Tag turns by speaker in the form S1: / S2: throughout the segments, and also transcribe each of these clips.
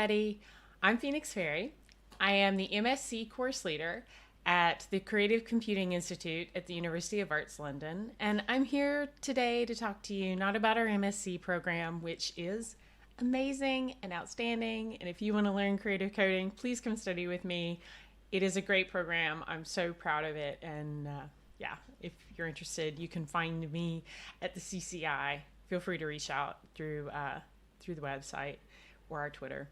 S1: everybody. I'm Phoenix Ferry. I am the MSc course leader at the Creative Computing Institute at the University of Arts London, and I'm here today to talk to you not about our MSc program, which is amazing and outstanding, and if you want to learn creative coding, please come study with me. It is a great program. I'm so proud of it, and if you're interested, you can find me at the CCI. Feel free to reach out through the website or our Twitter.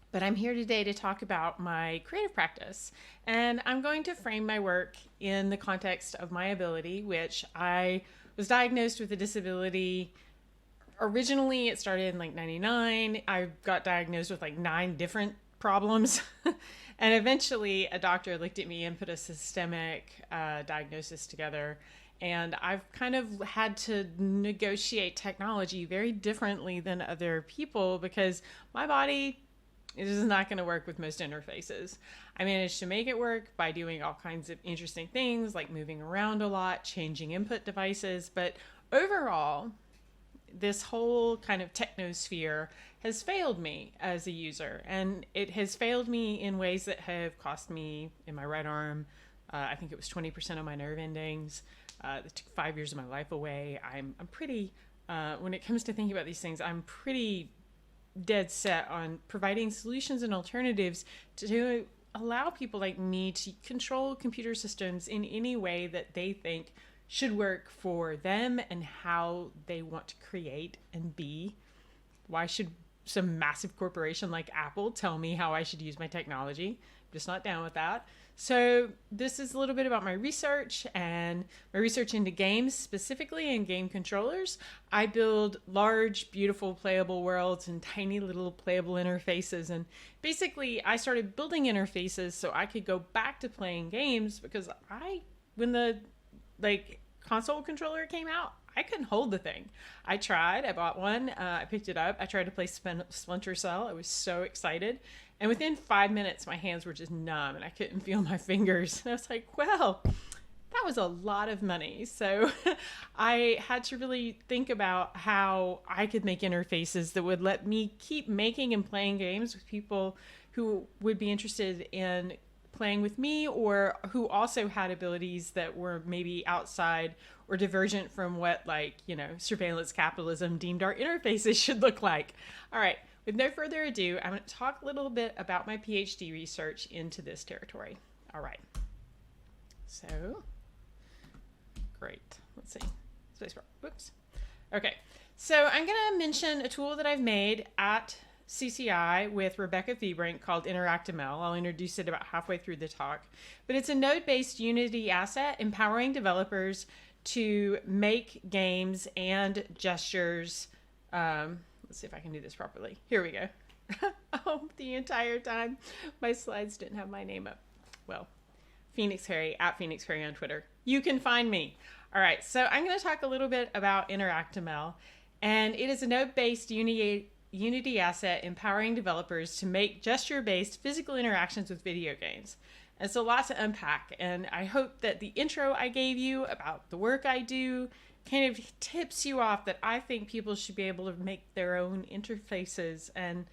S1: But I'm here today to talk about my creative practice, and I'm going to frame my work in the context of my ability, which I was diagnosed with a disability. Originally, it started in like 99. I got diagnosed with like 9 different problems. And eventually a doctor looked at me and put a systemic diagnosis together. And I've kind of had to negotiate technology very differently than other people because my body is not going to work with most interfaces. I managed to make it work by doing all kinds of interesting things like moving around a lot, changing input devices. But overall, this whole kind of technosphere has failed me as a user, and it has failed me in ways that have cost me in my right arm. I think it was 20% of my nerve endings. It took 5 years of my life away. I'm pretty, when it comes to thinking about these things, I'm pretty dead set on providing solutions and alternatives to allow people like me to control computer systems in any way that they think should work for them and how they want to create and be. Why should some massive corporation like Apple tell me how I should use my technology? I'm just not down with that. So this is a little bit about my research and my research into games specifically and game controllers. I build large, beautiful, playable worlds and tiny little playable interfaces. And basically I started building interfaces so I could go back to playing games because when the console controller came out, I couldn't hold the thing. I tried, I bought one, I picked it up, I tried to play Splinter Cell. I was so excited. And within 5 minutes, my hands were just numb and I couldn't feel my fingers. And I was like, well, that was a lot of money. So I had to really think about how I could make interfaces that would let me keep making and playing games with people who would be interested in playing with me or who also had abilities that were maybe outside or divergent from what surveillance capitalism deemed our interfaces should look like. All right, with no further ado, I'm going to talk a little bit about my PhD research into this territory. All right, so great. Let's see. Spacebar. Whoops. Okay, so I'm going to mention a tool that I've made at CCI with Rebecca Febrink called InteractML. I'll introduce it about halfway through the talk. But it's a node-based Unity asset empowering developers to make games and gestures. Let's see if I can do this properly. Here we go. Oh, the entire time my slides didn't have my name up. Well, Phoenix Ferry, at Phoenix Ferry on Twitter. You can find me. All right, so I'm going to talk a little bit about InteractML. And it is a node-based Unity asset empowering developers to make gesture-based physical interactions with video games. And so lots to unpack, and I hope that the intro I gave you about the work I do kind of tips you off that I think people should be able to make their own interfaces and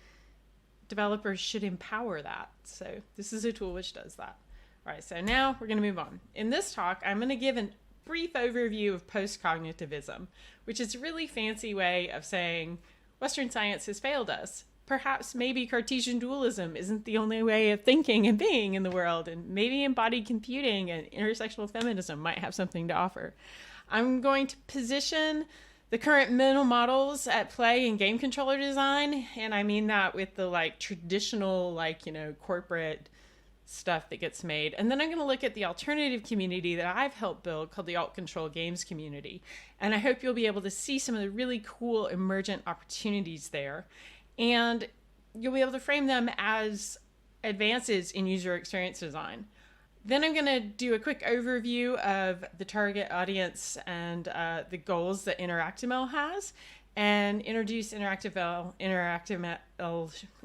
S1: developers should empower that. So this is a tool which does that. All right, so now we're going to move on. In this talk, I'm going to give a brief overview of post-cognitivism, which is a really fancy way of saying Western science has failed us. Perhaps maybe Cartesian dualism isn't the only way of thinking and being in the world, and maybe embodied computing and intersectional feminism might have something to offer. I'm going to position the current mental models at play in game controller design, and I mean that with the traditional corporate stuff that gets made. And then I'm going to look at the alternative community that I've helped build called the Alt Control Games community. And I hope you'll be able to see some of the really cool emergent opportunities there. And you'll be able to frame them as advances in user experience design. Then I'm going to do a quick overview of the target audience and the goals that InteractML has, and introduce InteractML,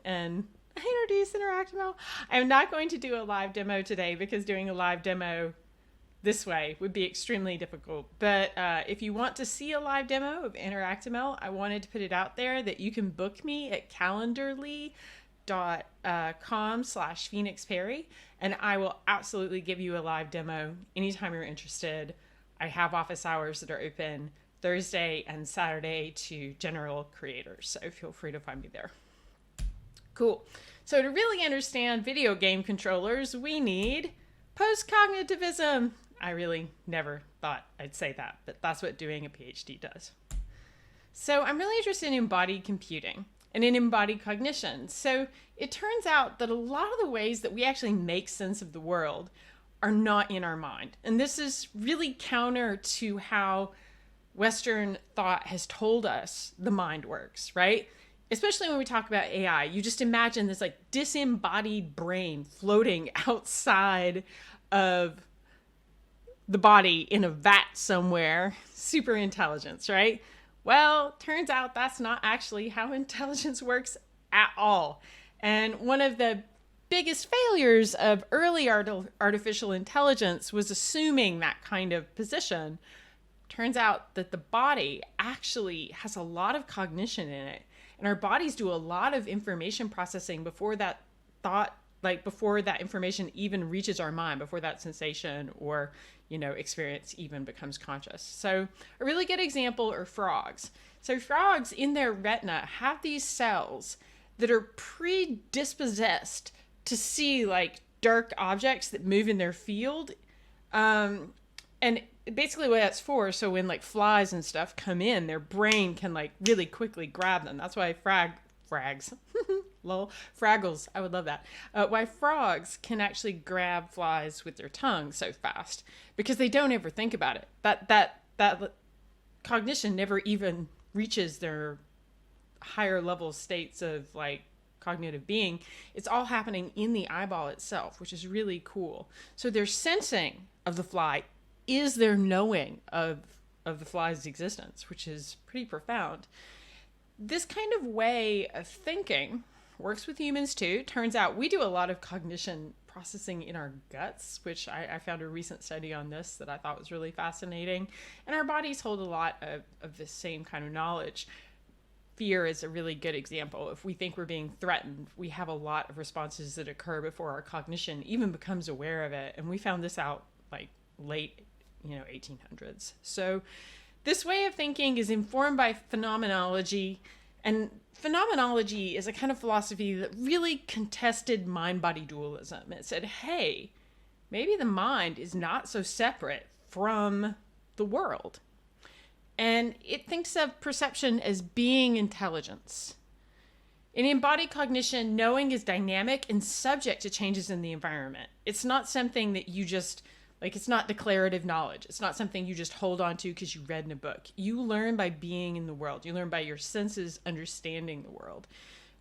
S1: and introduce InteractML. I'm not going to do a live demo today because doing a live demo this way would be extremely difficult. But if you want to see a live demo of InteractML, I wanted to put it out there that you can book me at calendly.com facebook.com/phoenixperry, and I will absolutely give you a live demo anytime you're interested. I have office hours that are open Thursday and Saturday to general creators, so feel free to find me there. Cool. So to really understand video game controllers, we need post-cognitivism. I really never thought I'd say that, but that's what doing a PhD does. So I'm really interested in embodied computing and in embodied cognition. So it turns out that a lot of the ways that we actually make sense of the world are not in our mind. And this is really counter to how Western thought has told us the mind works, right? Especially when we talk about AI, you just imagine this like disembodied brain floating outside of the body in a vat somewhere, super intelligence, right? Well, turns out that's not actually how intelligence works at all. And one of the biggest failures of early artificial intelligence was assuming that kind of position. Turns out that the body actually has a lot of cognition in it. And our bodies do a lot of information processing before that thought, like before that information even reaches our mind, before that sensation or, experience even becomes conscious. So a really good example are frogs. So frogs in their retina have these cells that are predisposed to see like dark objects that move in their field. And basically what that's for, so when like flies and stuff come in, their brain can like really quickly grab them. That's why frags, lol, fraggles, I would love that. Why frogs can actually grab flies with their tongue so fast, because they don't ever think about it. That cognition never even reaches their higher level states of like cognitive being. It's all happening in the eyeball itself, which is really cool. So their sensing of the fly is their knowing of the fly's existence, which is pretty profound. This kind of way of thinking works with humans too. Turns out we do a lot of cognition processing in our guts, which I found a recent study on this that I thought was really fascinating. And our bodies hold a lot of the same kind of knowledge. Fear is a really good example. If we think we're being threatened, we have a lot of responses that occur before our cognition even becomes aware of it. And we found this out like late 1800s. So this way of thinking is informed by phenomenology, and phenomenology is a kind of philosophy that really contested mind-body dualism. It said, hey, maybe the mind is not so separate from the world. And it thinks of perception as being intelligence. In embodied cognition, knowing is dynamic and subject to changes in the environment. It's not something that you just it's not declarative knowledge. It's not something you just hold on to because you read in a book. You learn by being in the world. You learn by your senses understanding the world.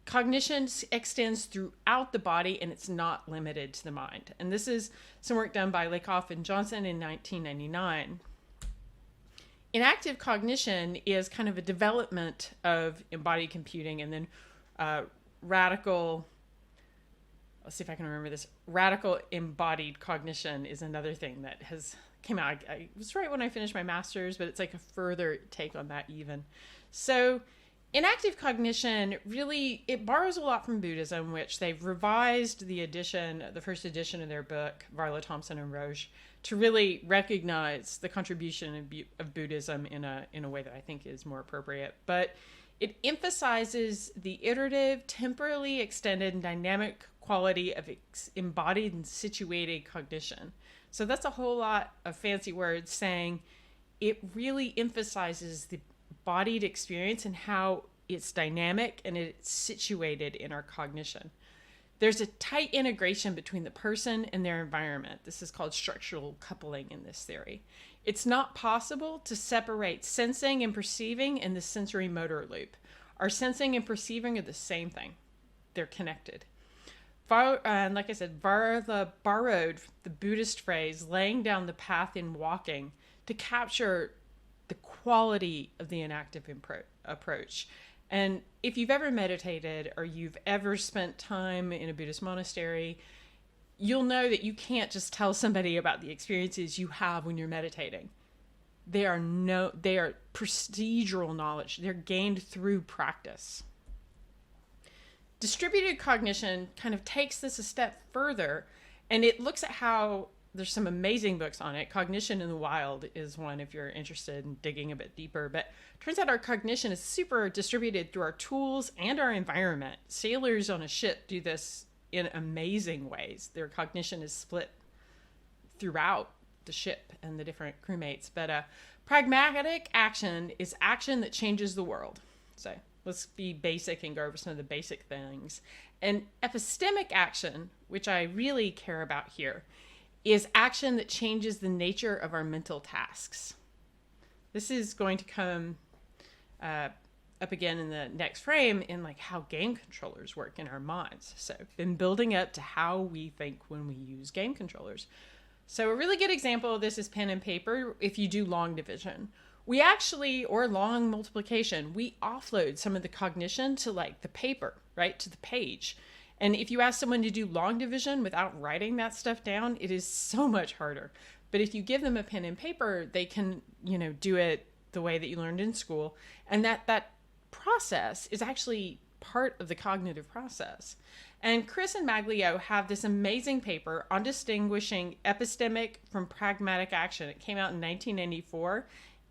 S1: Cognition extends throughout the body, and it's not limited to the mind. And this is some work done by Lakoff and Johnson in 1999. Inactive cognition is kind of a development of embodied computing, and then let's see if I can remember this. Radical embodied cognition is another thing that has came out. It was right when I finished my master's, but it's like a further take on that even. So inactive cognition really, it borrows a lot from Buddhism, which they've revised the first edition of their book, Varla, Thompson, and Roche, to really recognize the contribution of Buddhism in a way that I think is more appropriate. But it emphasizes the iterative, temporally extended, and dynamic quality of embodied and situated cognition. So that's a whole lot of fancy words saying it really emphasizes the embodied experience and how it's dynamic and it's situated in our cognition. There's a tight integration between the person and their environment. This is called structural coupling in this theory. It's not possible to separate sensing and perceiving in the sensory motor loop. Our sensing and perceiving are the same thing. They're connected. And like I said, Varla borrowed the Buddhist phrase, laying down the path in walking, to capture the quality of the inactive approach. And if you've ever meditated or you've ever spent time in a Buddhist monastery, you'll know that you can't just tell somebody about the experiences you have when you're meditating. They are procedural knowledge. They're gained through practice. Distributed cognition kind of takes this a step further, and it looks at how there's some amazing books on it. Cognition in the Wild is one if you're interested in digging a bit deeper. But it turns out our cognition is super distributed through our tools and our environment. Sailors on a ship do this in amazing ways. Their cognition is split throughout the ship and the different crewmates. But pragmatic action is action that changes the world. So let's be basic and go over some of the basic things. And epistemic action, which I really care about here, is action that changes the nature of our mental tasks. This is going to come up again in the next frame in like how game controllers work in our minds. So been building up to how we think when we use game controllers. So a really good example of this is pen and paper. If you do long division, we actually, or long multiplication, we offload some of the cognition to like the paper, right? To the page. And if you ask someone to do long division without writing that stuff down, it is so much harder. But if you give them a pen and paper, they can, do it the way that you learned in school. And that process is actually part of the cognitive process. And Chris and Maglio have this amazing paper on distinguishing epistemic from pragmatic action. It came out in 1994,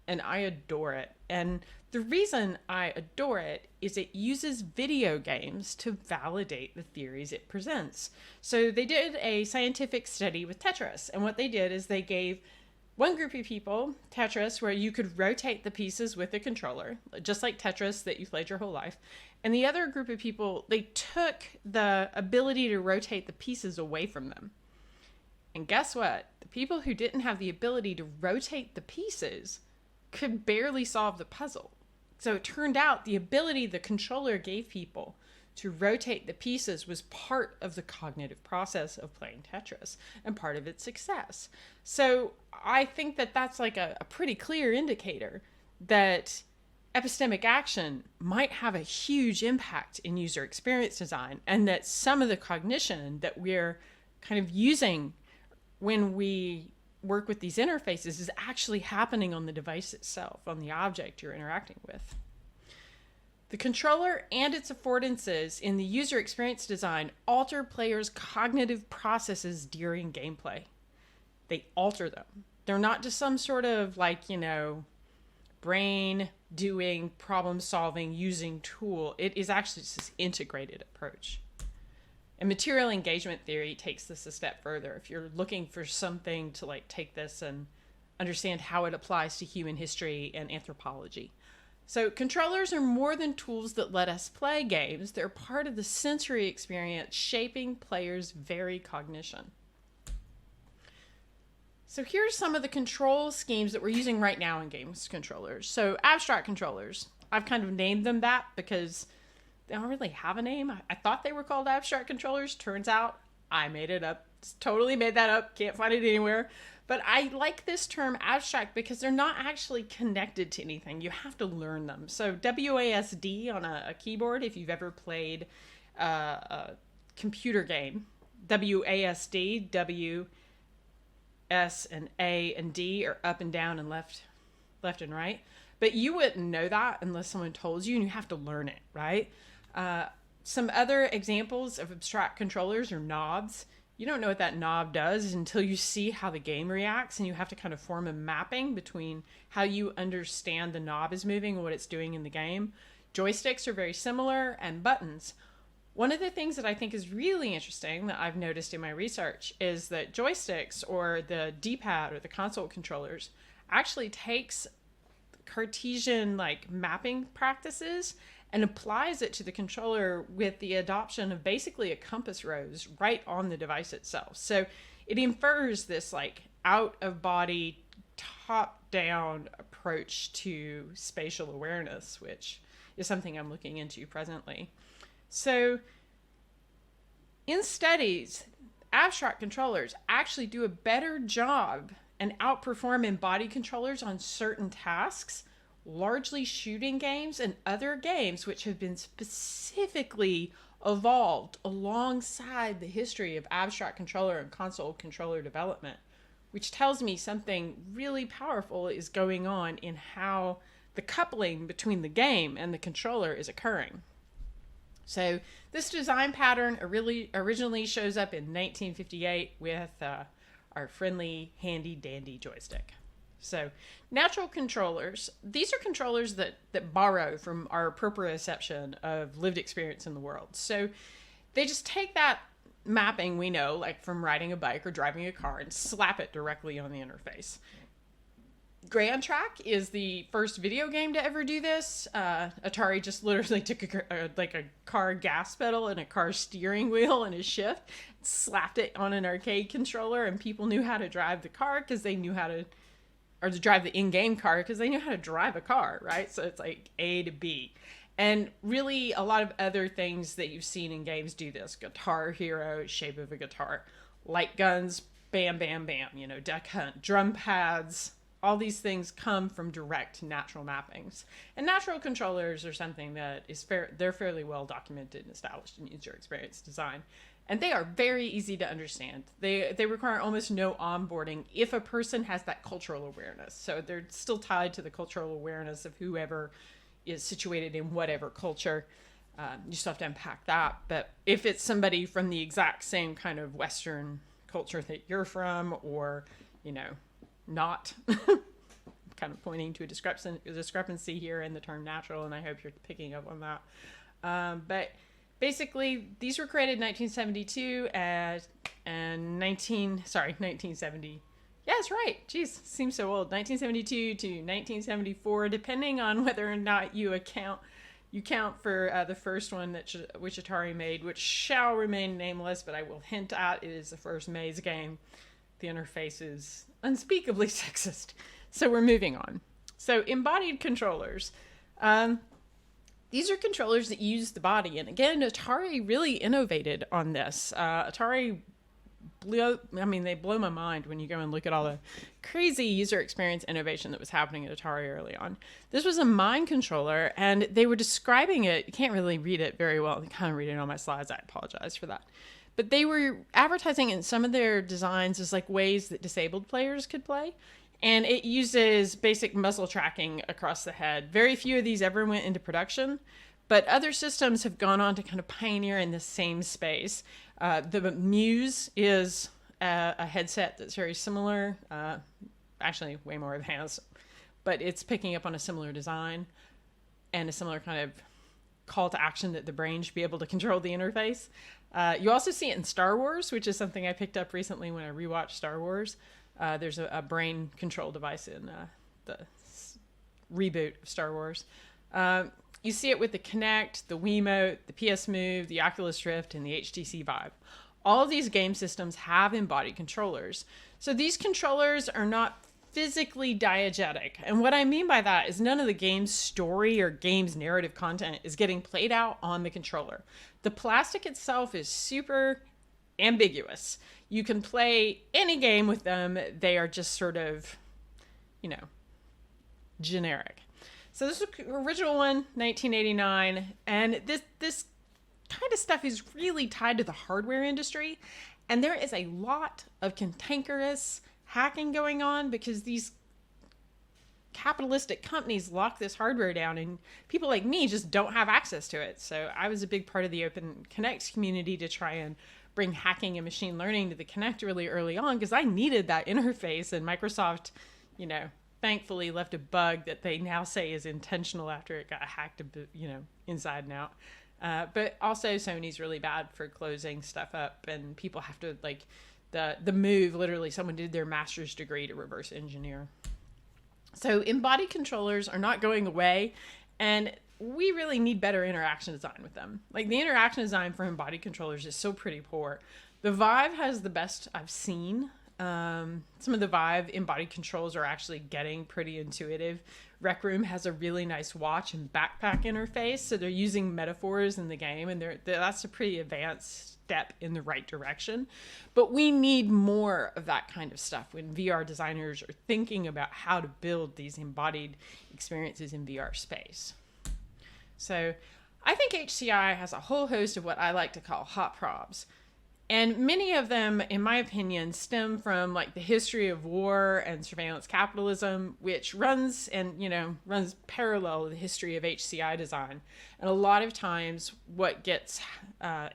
S1: and I adore it. And the reason I adore it is it uses video games to validate the theories it presents. So they did a scientific study with Tetris, and what they did is they gave one group of people Tetris where you could rotate the pieces with a controller, just like Tetris that you played your whole life. And the other group of people, they took the ability to rotate the pieces away from them. And guess what? The people who didn't have the ability to rotate the pieces could barely solve the puzzle. So it turned out the ability the controller gave people to rotate the pieces was part of the cognitive process of playing Tetris and part of its success. So I think that that's like a pretty clear indicator that epistemic action might have a huge impact in user experience design, and that some of the cognition that we're kind of using when we work with these interfaces is actually happening on the device itself, on the object you're interacting with. The controller and its affordances in the user experience design alter players' cognitive processes during gameplay. They alter them. They're not just some sort of brain doing, problem solving, using tool. It is actually just this integrated approach. And material engagement theory takes this a step further. If you're looking for something to take this and understand how it applies to human history and anthropology. So controllers are more than tools that let us play games. They're part of the sensory experience shaping players' very cognition. So here's some of the control schemes that we're using right now in games controllers. So abstract controllers. I've kind of named them that because they don't really have a name. I thought they were called abstract controllers. Turns out I made it up. Totally made that up. Can't find it anywhere. But I like this term abstract because they're not actually connected to anything. You have to learn them. So WASD on a keyboard, if you've ever played a computer game, WASD, W, S, and A, and D are up and down and left and right. But you wouldn't know that unless someone told you, and you have to learn it, right? Some other examples of abstract controllers are knobs. You don't know what that knob does until you see how the game reacts, and you have to kind of form a mapping between how you understand the knob is moving and what it's doing in the game. Joysticks are very similar, and buttons. One of the things that I think is really interesting that I've noticed in my research is that joysticks, or the D-pad or the console controllers, actually takes Cartesian mapping practices and applies it to the controller with the adoption of basically a compass rose right on the device itself. So it infers this out of body, top down approach to spatial awareness, which is something I'm looking into presently. So in studies, abstract controllers actually do a better job and outperform embodied controllers on certain tasks, largely shooting games and other games which have been specifically evolved alongside the history of abstract controller and console controller development, which tells me something really powerful is going on in how the coupling between the game and the controller is occurring. So this design pattern originally shows up in 1958 with our friendly handy dandy joystick. So natural controllers, these are controllers that borrow from our proprioception of lived experience in the world. So they just take that mapping we know, like from riding a bike or driving a car, and slap it directly on the interface. Grand Track is the first video game to ever do this. Atari just literally took a car gas pedal and a car steering wheel and a shift, slapped it on an arcade controller, and people knew how to drive the car because they knew how to, or to drive the in-game car because they knew how to drive a car, right? So it's like A to B. And really a lot of other things that you've seen in games do this. Guitar Hero, shape of a guitar. Light guns, bam, bam, bam. Duck Hunt, drum pads. All these things come from direct natural mappings. And natural controllers are something that is they're fairly well documented and established in user experience design. And they are very easy to understand. They require almost no onboarding if a person has that cultural awareness. So they're still tied to the cultural awareness of whoever is situated in whatever culture. You still have to unpack that. But if it's somebody from the exact same kind of Western culture that you're from, or, not, kind of pointing to a discrepancy here in the term natural, and I hope you're picking up on that. But basically, these were created in 1972 and 1970. Yeah, that's right. Jeez, seems so old. 1972 to 1974, depending on whether or not you count for the first one which Atari made, which shall remain nameless, but I will hint at it is the first maze game. The interface is unspeakably sexist. So we're moving on. So embodied controllers. These are controllers that use the body. And again, Atari really innovated on this. Atari they blow my mind when you go and look at all the crazy user experience innovation that was happening at Atari early on. This was a mind controller, and they were describing it. You can't really read it very well. You kind of read it on my slides. I apologize for that. But they were advertising in some of their designs as like ways that disabled players could play. And it uses basic muscle tracking across the head. Very few of these ever went into production, but other systems have gone on to kind of pioneer in the same space. The Muse is a headset that's very similar, actually way more advanced, but it's picking up on a similar design and a similar kind of call to action that the brain should be able to control the interface. You also see it in Star Wars, which is something I picked up recently when I rewatched Star Wars. There's a brain control device in the reboot of Star Wars. You see it with the Kinect, the Wiimote, the PS Move, the Oculus Rift, and the HTC Vive. All of these game systems have embodied controllers. So these controllers are not physically diegetic. And what I mean by that is none of the game's story or game's narrative content is getting played out on the controller. The plastic itself is super ambiguous. You can play any game with them. They are just sort of, generic. So this was the original one, 1989, and this kind of stuff is really tied to the hardware industry, and there is a lot of cantankerous hacking going on because these capitalistic companies lock this hardware down, and people like me just don't have access to it. So I was a big part of the Open Connect community to try and bring hacking and machine learning to the Connect really early on because I needed that interface, and Microsoft, thankfully left a bug that they now say is intentional after it got hacked, inside and out. But also Sony's really bad for closing stuff up, and people have to the Move, literally someone did their master's degree to reverse engineer. So embodied controllers are not going away, and we really need better interaction design with them. Like the interaction design for embodied controllers is so pretty poor. The Vive has the best I've seen. Some of the Vive embodied controls are actually getting pretty intuitive. Rec Room has a really nice watch and backpack interface, so they're using metaphors in the game, and that's a pretty advanced step in the right direction. But we need more of that kind of stuff when VR designers are thinking about how to build these embodied experiences in VR space. So I think HCI has a whole host of what I like to call hot probs. And many of them, in my opinion, stem from like the history of war and surveillance capitalism, which runs parallel to the history of HCI design. And a lot of times what gets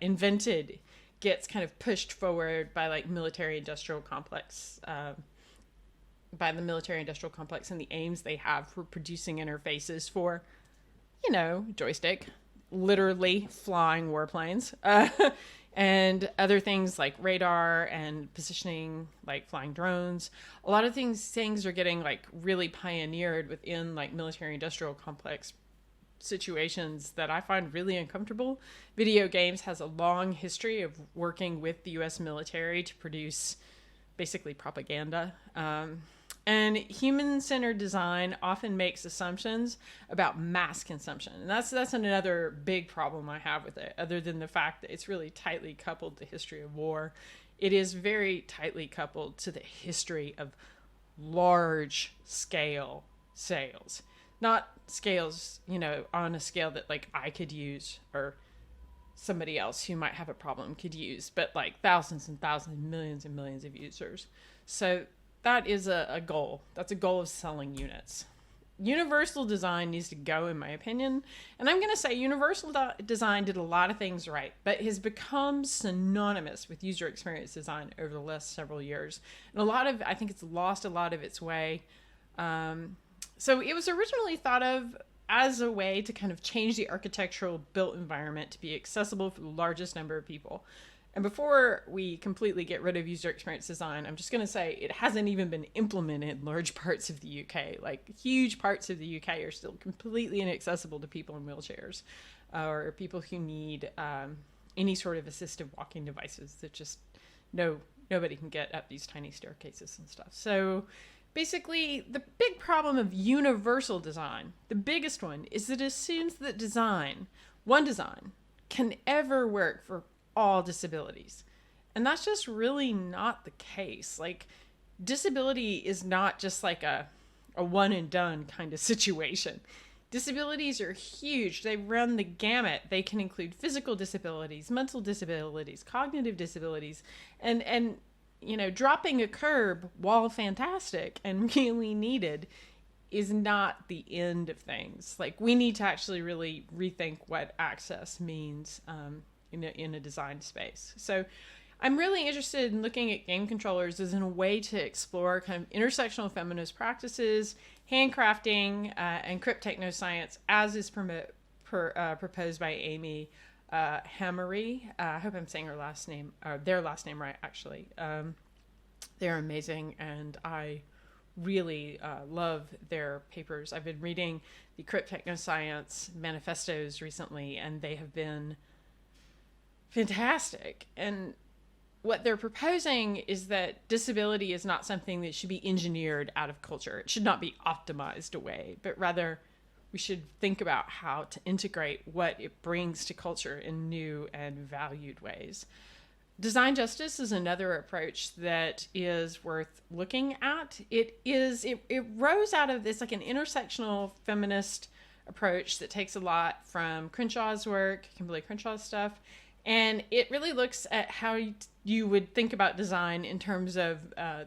S1: invented gets kind of pushed forward by like military industrial complex, by the military industrial complex and the aims they have for producing interfaces for, joystick, literally flying warplanes. And other things like radar and positioning, like flying drones. A lot of things are getting like really pioneered within like military industrial complex situations that I find really uncomfortable. Video games has a long history of working with the US military to produce basically propaganda. And human-centered design often makes assumptions about mass consumption. And that's another big problem I have with it, other than the fact that it's really tightly coupled to the history of war. It is very tightly coupled to the history of large-scale sales. Not scales, on a scale that like I could use or somebody else who might have a problem could use, but like thousands and thousands, millions and millions of users. So that is a goal. That's a goal of selling units. Universal design needs to go, in my opinion. And I'm going to say universal design did a lot of things right, but has become synonymous with user experience design over the last several years. And I think it's lost a lot of its way. So it was originally thought of as a way to kind of change the architectural built environment to be accessible for the largest number of people. And before we completely get rid of user experience design, I'm just going to say it hasn't even been implemented in large parts of the UK. Like huge parts of the UK are still completely inaccessible to people in wheelchairs or people who need any sort of assistive walking devices that just nobody can get up these tiny staircases and stuff. So basically, the big problem of universal design, the biggest one, is that it assumes that one design, can ever work for all disabilities. And that's just really not the case. Like, disability is not just like a one and done kind of situation. Disabilities are huge. They run the gamut. They can include physical disabilities, mental disabilities, cognitive disabilities, and dropping a curb, while fantastic and really needed, is not the end of things. Like, we need to actually really rethink what access means in a design space. So I'm really interested in looking at game controllers as in a way to explore kind of intersectional feminist practices, handcrafting, and crypt technoscience, as is proposed by Amy Hammery. I hope I'm saying their last name right, actually. They're amazing, and I really love their papers. I've been reading the crypt technoscience manifestos recently, and they have been fantastic. And what they're proposing is that disability is not something that should be engineered out of culture. It should not be optimized away, but rather we should think about how to integrate what it brings to culture in new and valued ways. Design justice is another approach that is worth looking at. It rose out of this like an intersectional feminist approach that takes a lot from Crenshaw's work, Kimberly Crenshaw's stuff. And it really looks at how you would think about design in terms of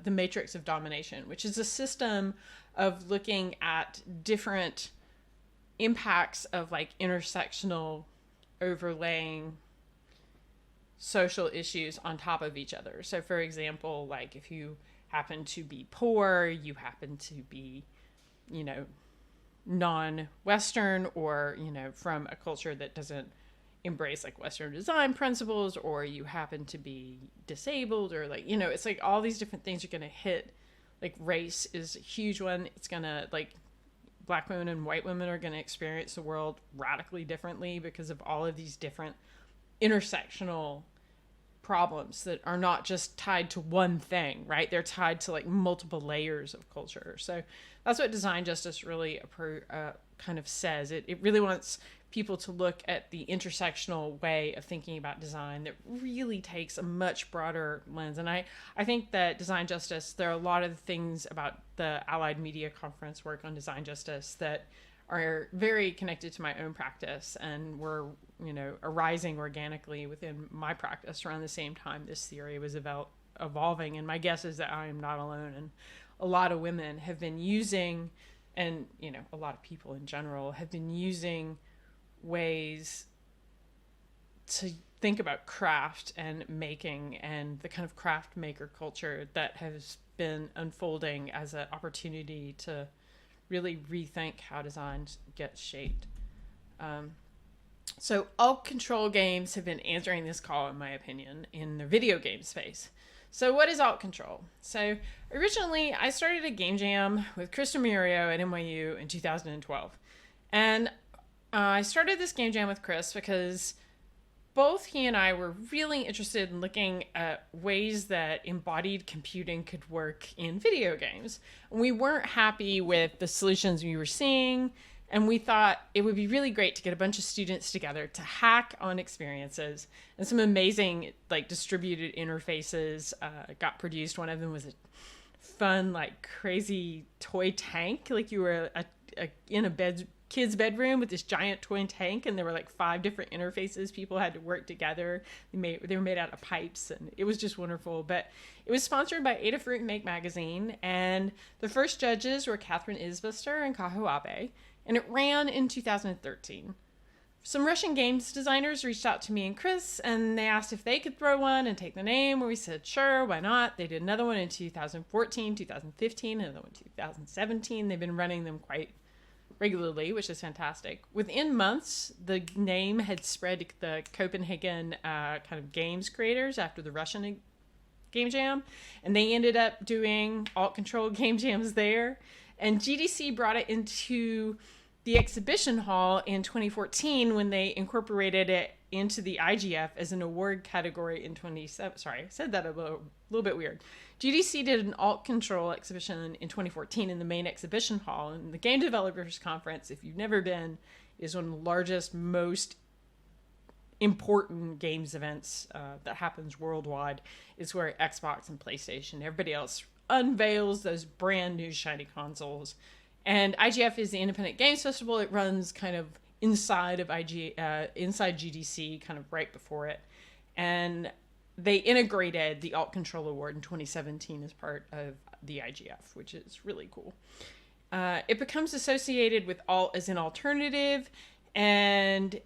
S1: the matrix of domination, which is a system of looking at different impacts of like intersectional overlaying social issues on top of each other. So for example, like if you happen to be poor, you happen to be, non-Western, or, from a culture that doesn't embrace like Western design principles, or you happen to be disabled, or like, it's like all these different things are going to hit. Like race is a huge one. It's going to like Black women and white women are going to experience the world radically differently because of all of these different intersectional problems that are not just tied to one thing, right? They're tied to like multiple layers of culture. So that's what design justice really kind of says. It really wants people to look at the intersectional way of thinking about design that really takes a much broader lens. And I think that design justice, there are a lot of things about the Allied Media Conference work on design justice that are very connected to my own practice and were, arising organically within my practice around the same time this theory was evolving. And my guess is that I am not alone. And a lot of women have been using, and, a lot of people in general have been using ways to think about craft and making and the kind of craft maker culture that has been unfolding as an opportunity to really rethink how design gets shaped. So alt control games have been answering this call, in my opinion, in the video game space. So what is alt control? So originally I started a game jam with Chris Murio at NYU in 2012. And I started this game jam with Chris because both he and I were really interested in looking at ways that embodied computing could work in video games. And we weren't happy with the solutions we were seeing, and we thought it would be really great to get a bunch of students together to hack on experiences. And some amazing distributed interfaces got produced. One of them was a fun, crazy toy tank, you were in a kid's bedroom with this giant toy tank, and there were 5 different interfaces people had to work together. They were made out of pipes, and it was just wonderful. But it was sponsored by Adafruit and Make magazine, and the first judges were Catherine Isbister and Kaho Abe, and it ran in 2013. Some Russian games designers reached out to me and Chris, and they asked if they could throw one and take the name, and we said, sure, why not? They did another one in 2014, 2015, another one in 2017. They've been running them quite regularly, which is fantastic. Within months, the name had spread to the Copenhagen kind of games creators after the Russian game jam, and they ended up doing alt control game jams there. And GDC brought it into the exhibition hall in 2014 when they incorporated it into the IGF as an award category in 27. Sorry, I said that a little bit weird. GDC did an alt control exhibition in 2014 in the main exhibition hall, and the Game Developers Conference, if you've never been, is one of the largest, most important games events that happens worldwide. It's where Xbox and PlayStation, everybody else unveils those brand new shiny consoles. And IGF is the Independent Games Festival. It runs kind of inside of inside GDC, kind of right before it. And they integrated the Alt Control Award in 2017 as part of the IGF, which is really cool. It becomes associated with alt as an alternative, and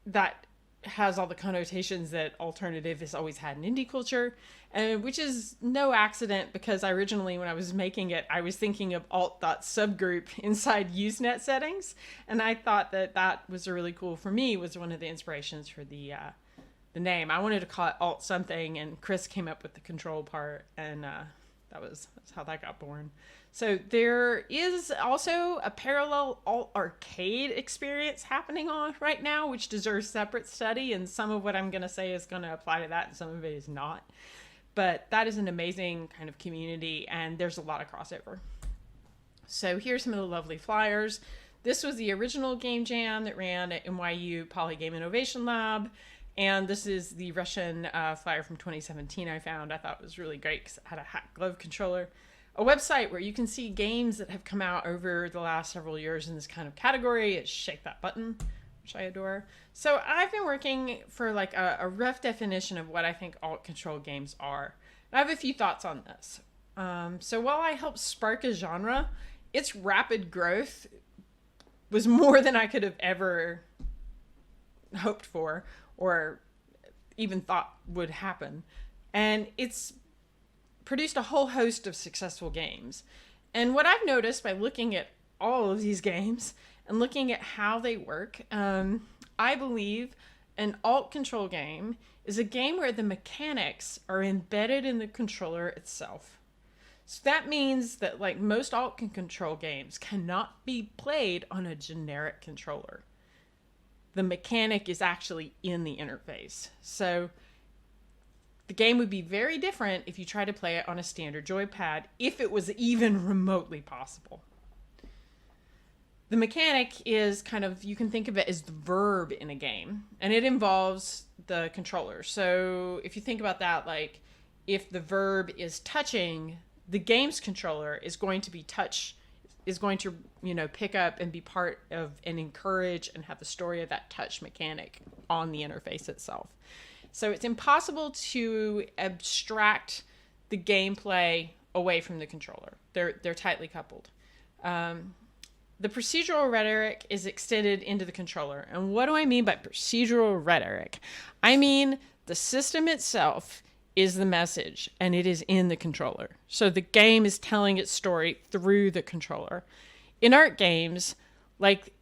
S1: that has all the connotations that alternative has always had in indie culture, which is no accident, because originally when I was making it, I was thinking of alt.subgroup inside Usenet settings, and I thought that was really cool for me, was one of the inspirations for the name. I wanted to call it alt something, and Chris came up with the control part, and that's how that got born. So there is also a parallel alt arcade experience happening on right now, which deserves separate study, and some of what I'm going to say is going to apply to that, and some of it is not. But that is an amazing kind of community, and there's a lot of crossover. So here's some of the lovely flyers. This was the original game jam that ran at NYU Poly Game Innovation Lab. And this is the Russian flyer from 2017 I found. I thought it was really great because it had a hack glove controller. A website where you can see games that have come out over the last several years in this kind of category. It's Shake That Button, which I adore. So I've been working for a rough definition of what I think alt control games are. And I have a few thoughts on this. So while I helped spark a genre, its rapid growth was more than I could have ever hoped for or even thought would happen. And it's produced a whole host of successful games. And what I've noticed by looking at all of these games and looking at how they work, I believe an alt control game is a game where the mechanics are embedded in the controller itself. So that means that most alt control games cannot be played on a generic controller. The mechanic is actually in the interface. So the game would be very different if you try to play it on a standard joypad, if it was even remotely possible. The mechanic is kind of, you can think of it as the verb in a game, and it involves the controller. So if you think about that, if the verb is touching, the game's controller is going to be touch is going to, pick up and be part of and encourage and have the story of that touch mechanic on the interface itself. So it's impossible to abstract the gameplay away from the controller. They're tightly coupled. The procedural rhetoric is extended into the controller. And what do I mean by procedural rhetoric? I mean the system itself is the message, and it is in the controller. So the game is telling its story through the controller. In art games, like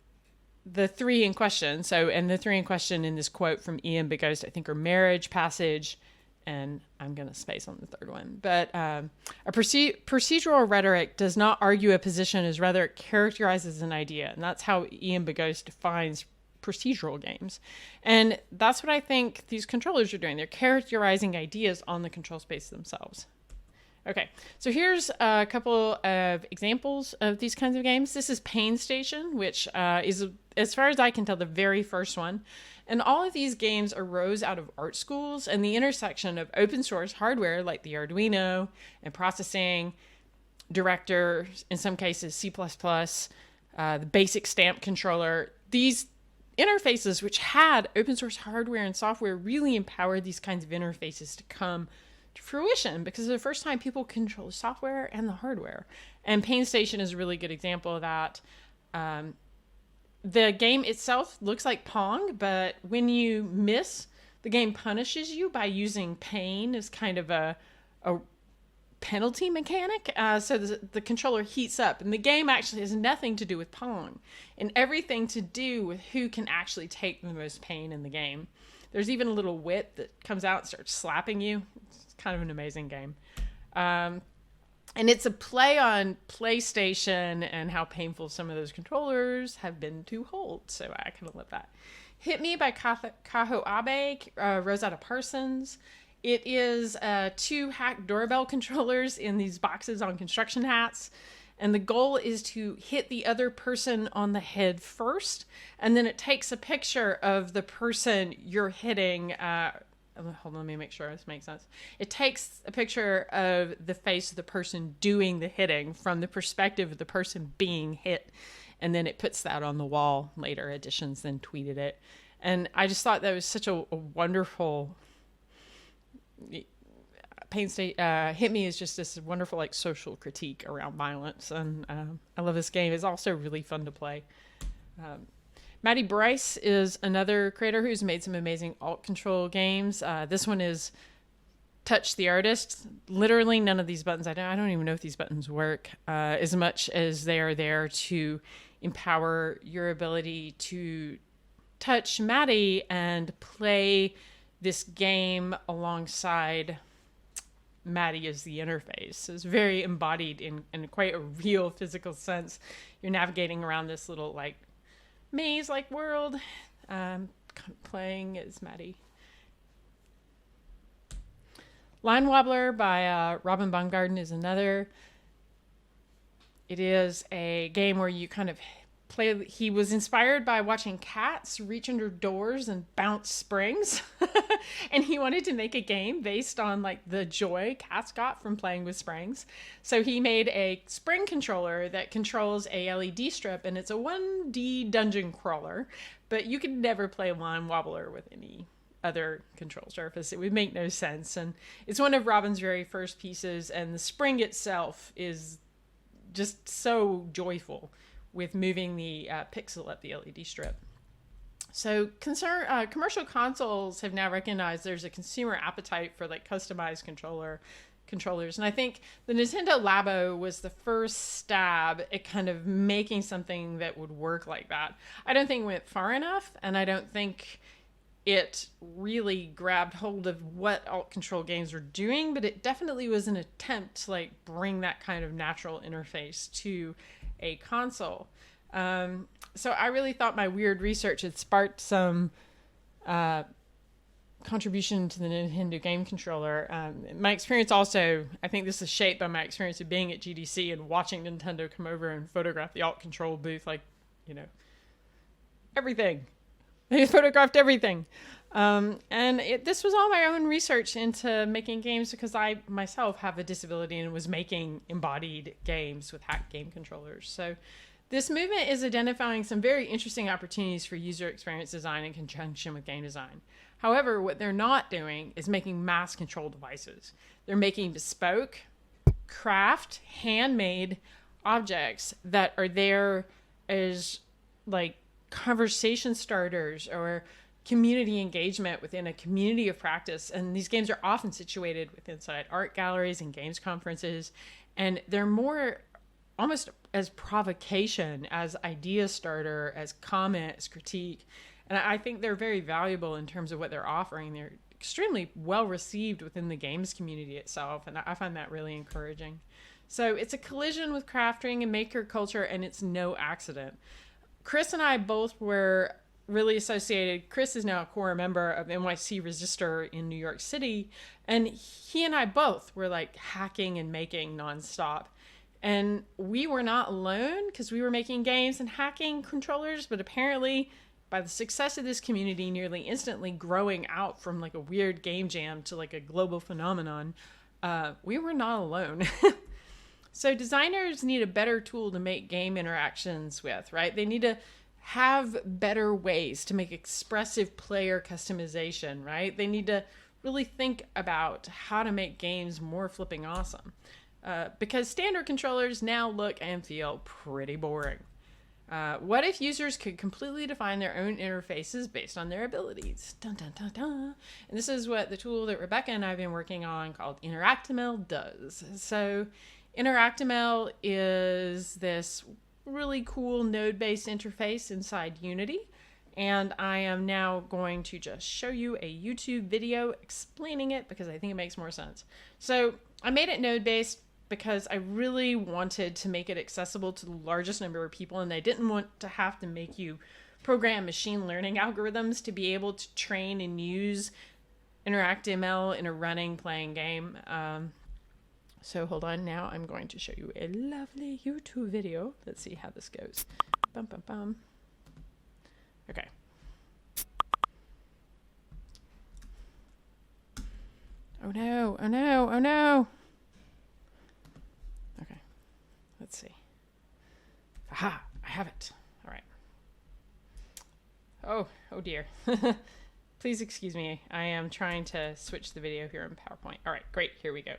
S1: the three in question, and the three in question in this quote from Ian Beghost, I think, are marriage, passage, and I'm going to space on the third one. But a procedural rhetoric does not argue a position, as rather it characterizes an idea. And that's how Ian Beghost defines procedural games. And that's what I think these controllers are doing. They're characterizing ideas on the control space themselves. Okay, so here's a couple of examples of these kinds of games. This is Pain Station, which is, as far as I can tell, the very first one. And all of these games arose out of art schools and the intersection of open source hardware like the Arduino and processing, Director, in some cases C++, the basic stamp controller. These interfaces, which had open source hardware and software, really empowered these kinds of interfaces to come to fruition, because it's the first time people control the software and the hardware. And Pain Station is a really good example of that. The game itself looks like Pong, but when you miss, the game punishes you by using pain as kind of a penalty mechanic. So the controller heats up, and the game actually has nothing to do with Pong and everything to do with who can actually take the most pain in the game. There's even a little whip that comes out and starts slapping you. It's kind of an amazing game. And it's a play on PlayStation and how painful some of those controllers have been to hold. So I kind of love that. Hit Me by Kaho Abe, Rosetta Parsons. It is 2 hack doorbell controllers in these boxes on construction hats. And the goal is to hit the other person on the head first. And then it takes a picture of the person you're hitting. Hold on, let me make sure this makes sense. It takes a picture of the face of the person doing the hitting from the perspective of the person being hit. And then it puts that on the wall. Later editions then tweeted it. And I just thought that was such a wonderful... Hit Me is just this wonderful like social critique around violence, and I love this game. It's also really fun to play. Maddie Bryce is another creator who's made some amazing alt control games. This one is Touch the Artist. Literally none of these buttons, I don't even know if these buttons work, as much as they are there to empower your ability to touch Maddie and play this game alongside Maddie as the interface. So it's very embodied in quite a real physical sense. You're navigating around this little like maze-like world, playing as Maddie. Line Wobbler by Robin Baumgarten is another. It is a game where you kind of play. He was inspired by watching cats reach under doors and bounce springs. And he wanted to make a game based on like the joy cats got from playing with springs. So he made a spring controller that controls a LED strip, and it's a 1D dungeon crawler, but you could never play Line Wobbler with any other control surface. It would make no sense. And it's one of Robin's very first pieces, and the spring itself is just so joyful with moving the pixel up the LED strip. So commercial consoles have now recognized there's a consumer appetite for like customized controllers. And I think the Nintendo Labo was the first stab at kind of making something that would work like that. I don't think it went far enough, and I don't think it really grabbed hold of what alt control games were doing, but it definitely was an attempt to like bring that kind of natural interface to a console. So I really thought my weird research had sparked some contribution to the Nintendo game controller. My experience also, I think this is shaped by my experience of being at GDC and watching Nintendo come over and photograph the alt control booth, like, everything. They photographed everything. This was all my own research into making games because I myself have a disability and was making embodied games with hacked game controllers. So this movement is identifying some very interesting opportunities for user experience design in conjunction with game design. However, what they're not doing is making mass control devices. They're making bespoke, craft, handmade objects that are there as like conversation starters or community engagement within a community of practice. And these games are often situated within inside art galleries and games conferences. And they're more almost as provocation, as idea starter, as comment, as critique. And I think they're very valuable in terms of what they're offering. They're extremely well received within the games community itself. And I find that really encouraging. So it's a collision with crafting and maker culture, and it's no accident. Chris and I both were really associated. Chris is now a core member of NYC Resistor in New York City. And he and I both were like hacking and making nonstop. And we were not alone because we were making games and hacking controllers, but apparently by the success of this community nearly instantly growing out from like a weird game jam to like a global phenomenon, we were not alone. So designers need a better tool to make game interactions with, right? They need to have better ways to make expressive player customization, right? They need to really think about how to make games more flipping awesome. Because standard controllers now look and feel pretty boring. What if users could completely define their own interfaces based on their abilities? Dun, dun, dun, dun. And this is what the tool that Rebecca and I have been working on called InteractML does. So InteractML is this really cool node-based interface inside Unity. And I am now going to just show you a YouTube video explaining it because I think it makes more sense. So I made it node-based because I really wanted to make it accessible to the largest number of people, and I didn't want to have to make you program machine learning algorithms to be able to train and use InteractML in a running playing game. So hold on, now I'm going to show you a lovely YouTube video. Let's see how this goes. Bum, bum, bum. Okay. Oh no, oh no, oh no. Okay, let's see. Aha, I have it. All right. Oh dear. Please excuse me. I am trying to switch the video here in PowerPoint. All right, great, here we go.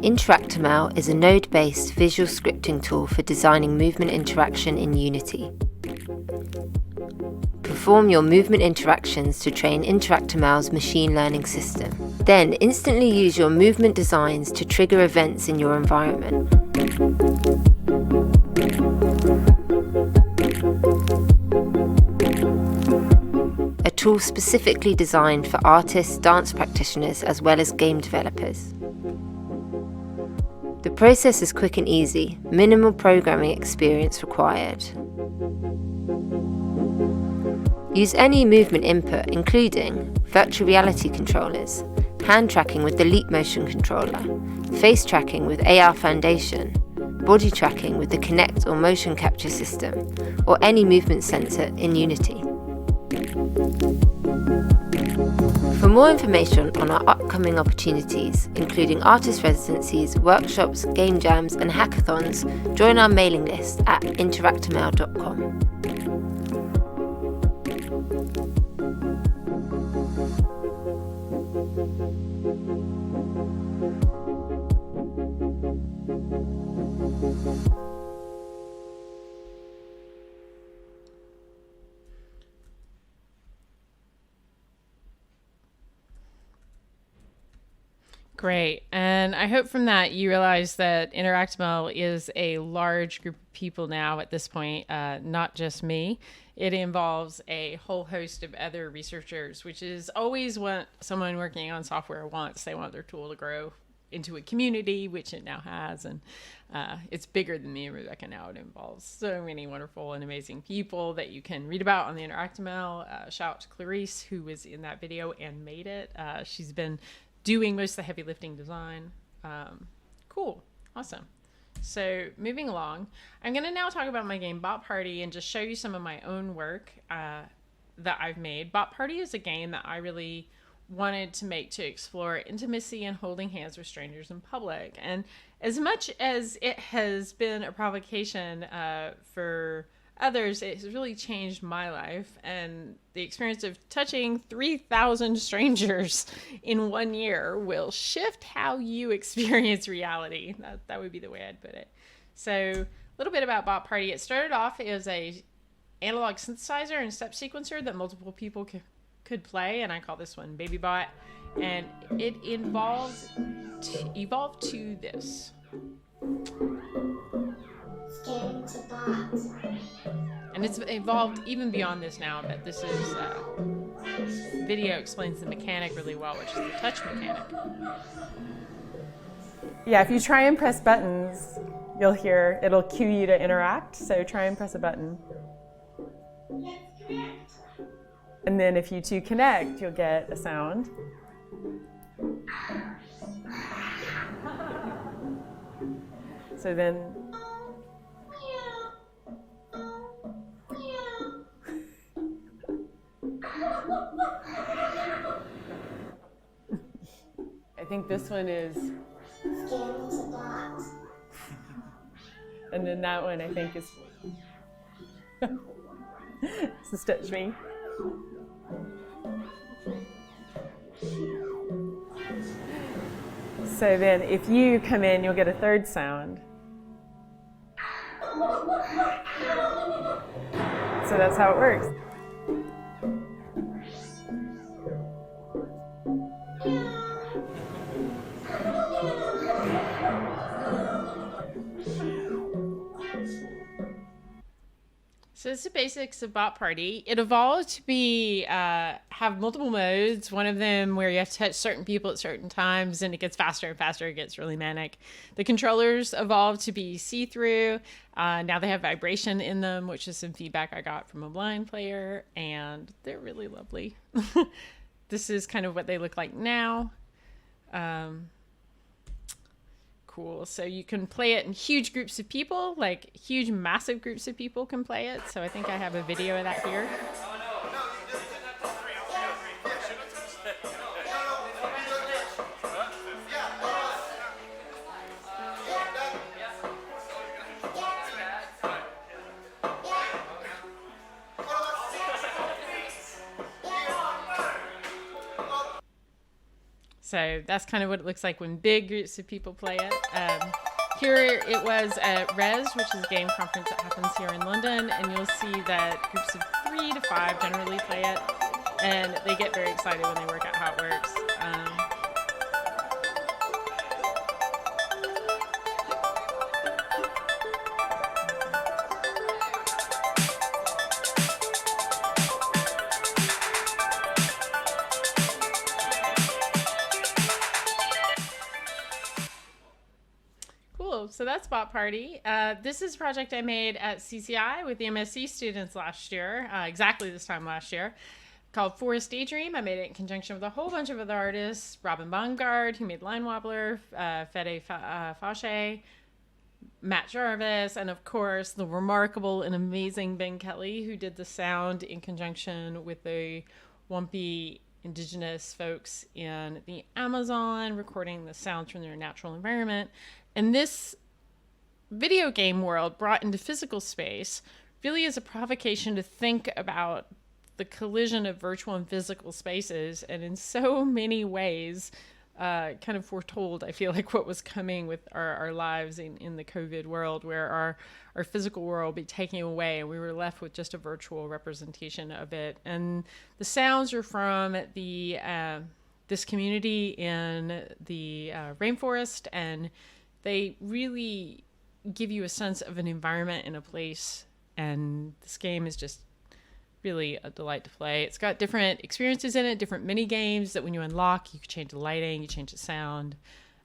S2: InteractML is a node-based visual scripting tool for designing movement interaction in Unity. Perform your movement interactions to train InteractML's machine learning system. Then instantly use your movement designs to trigger events in your environment. A tool specifically designed for artists, dance practitioners, as well as game developers. The process is quick and easy, minimal programming experience required. Use any movement input, including virtual reality controllers, hand tracking with the Leap Motion controller, face tracking with AR Foundation, body tracking with the Kinect or motion capture system, or any movement sensor in Unity. For more information on our upcoming opportunities, including artist residencies, workshops, game jams, and hackathons, join our mailing list at interactml.com.
S1: Great. And I hope from that you realize that InteractML is a large group of people now at this point, not just me. It involves a whole host of other researchers, which is always what someone working on software wants. They want their tool to grow into a community, which it now has. And it's bigger than me and Rebecca now. It involves so many wonderful and amazing people that you can read about on the InteractML. Shout out to Clarice, who was in that video and made it. She's been doing most of the heavy lifting design. Cool. Awesome. So moving along, I'm going to now talk about my game Bot Party and just show you some of my own work that I've made. Bot Party is a game that I really wanted to make to explore intimacy and holding hands with strangers in public. And as much as it has been a provocation for others, it has really changed my life. And the experience of touching 3,000 strangers in 1 year will shift how you experience reality. That would be the way I'd put it. So a little bit about Bot Party. It started off as a analog synthesizer and step sequencer that multiple people could play, and I call this one Baby Bot. And it evolved to this. And it's evolved even beyond this now, but this is video explains the mechanic really well, which is the touch mechanic.
S3: Yeah, if you try and press buttons, you'll hear it'll cue you to interact. So try and press a button. And then if you two connect, you'll get a sound. So then I think this one is, and then that one I think is so stitch me. So then if you come in, you'll get a third sound. So that's how it works.
S1: So it's the basics of Bot Party. It evolved to be have multiple modes. One of them where you have to touch certain people at certain times, and it gets faster and faster. It gets really manic. The controllers evolved to be see-through. Now they have vibration in them, which is some feedback I got from a blind player, and they're really lovely. This is kind of what they look like now. Cool. So you can play it in huge groups of people, like huge, massive groups of people can play it. So I think I have a video of that here. So that's kind of what it looks like when big groups of people play it. Here it was at Res, which is a game conference that happens here in London, and you'll see that groups of 3 to 5 generally play it, and they get very excited when they work out how it works. So that's Bot Party. This is a project I made at CCI with the MSc students last year, exactly this time last year, called Forest Daydream. I made it in conjunction with a whole bunch of other artists, Robin Bongard, who made Line Wobbler, Fede Fauché, Matt Jarvis, and of course the remarkable and amazing Ben Kelly, who did the sound in conjunction with the Wampi indigenous folks in the Amazon, recording the sounds from their natural environment. And this video game world brought into physical space really is a provocation to think about the collision of virtual and physical spaces, and in so many ways kind of foretold, I feel like, what was coming with our lives in the COVID world, where our physical world would be taken away and we were left with just a virtual representation of it. And the sounds are from the this community in the rainforest, and they really give you a sense of an environment and a place, and this game is just really a delight to play. It's got different experiences in it, different mini games that when you unlock, you can change the lighting, you change the sound.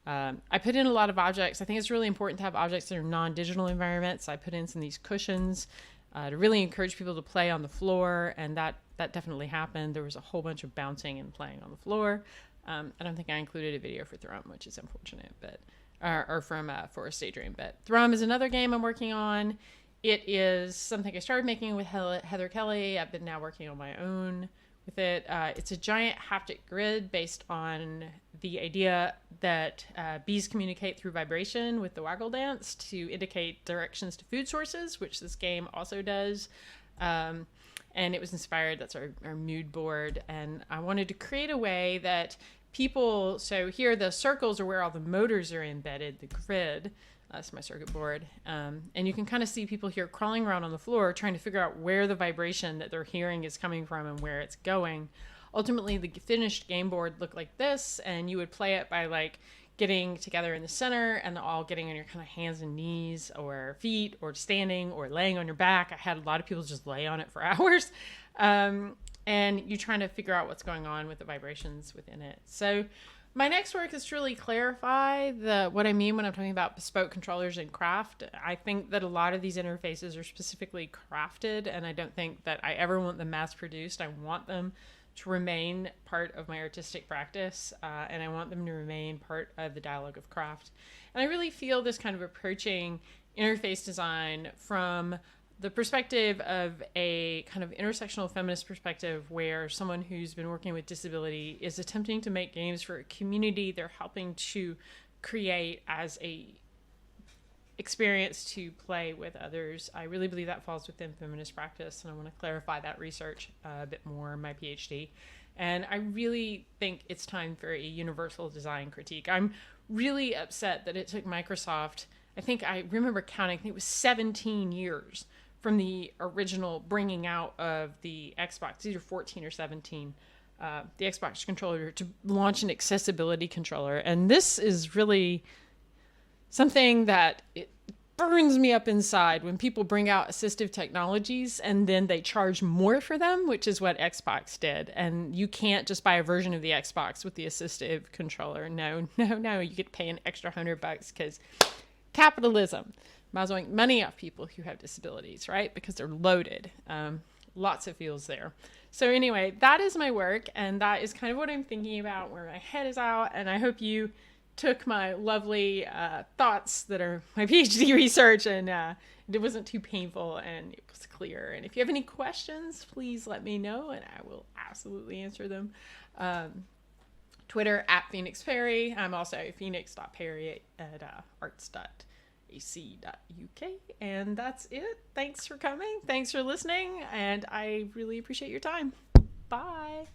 S1: I put in a lot of objects. I think it's really important to have objects that are non-digital environments. I put in some of these cushions to really encourage people to play on the floor, and that definitely happened. There was a whole bunch of bouncing and playing on the floor. I don't think I included a video for Thrum, which is unfortunate, but or from Forest Daydream. But Thrum is another game I'm working on. It is something I started making with Heather Kelly. I've been now working on my own with it. It's a giant haptic grid based on the idea that bees communicate through vibration with the waggle dance to indicate directions to food sources, which this game also does. And it was inspired, that's our mood board. And I wanted to create a way that people, so here the circles are where all the motors are embedded, the grid. That's my circuit board. And you can kind of see people here crawling around on the floor trying to figure out where the vibration that they're hearing is coming from and where it's going. Ultimately, the finished game board looked like this, and you would play it by like getting together in the center and all getting on your kind of hands and knees or feet or standing or laying on your back. I had a lot of people just lay on it for hours. And you're trying to figure out what's going on with the vibrations within it. So my next work is to really clarify what I mean when I'm talking about bespoke controllers in craft. I think that a lot of these interfaces are specifically crafted, and I don't think that I ever want them mass produced. I want them to remain part of my artistic practice, and I want them to remain part of the dialogue of craft. And I really feel this kind of approaching interface design from the perspective of a kind of intersectional feminist perspective, where someone who's been working with disability is attempting to make games for a community they're helping to create as a experience to play with others. I really believe that falls within feminist practice, and I want to clarify that research a bit more in my PhD. And I really think it's time for a universal design critique. I'm really upset that it took Microsoft, I remember counting, I think it was 17 years from the original bringing out of the Xbox, either 14 or 17, the Xbox controller, to launch an accessibility controller. And this is really something that it burns me up inside when people bring out assistive technologies and then they charge more for them, which is what Xbox did. And you can't just buy a version of the Xbox with the assistive controller. No, you could pay an extra $100 because capitalism. Might as well make money off people who have disabilities, right? Because they're loaded. Lots of feels there. So anyway, that is my work, and that is kind of what I'm thinking about, where my head is out, and I hope you took my lovely thoughts that are my PhD research, and it wasn't too painful, and it was clear. And if you have any questions, please let me know, and I will absolutely answer them. Twitter @PhoenixPerry. I'm also phoenix.perry at arts.ac.uk. And that's it. Thanks for coming. Thanks for listening. And I really appreciate your time. Bye.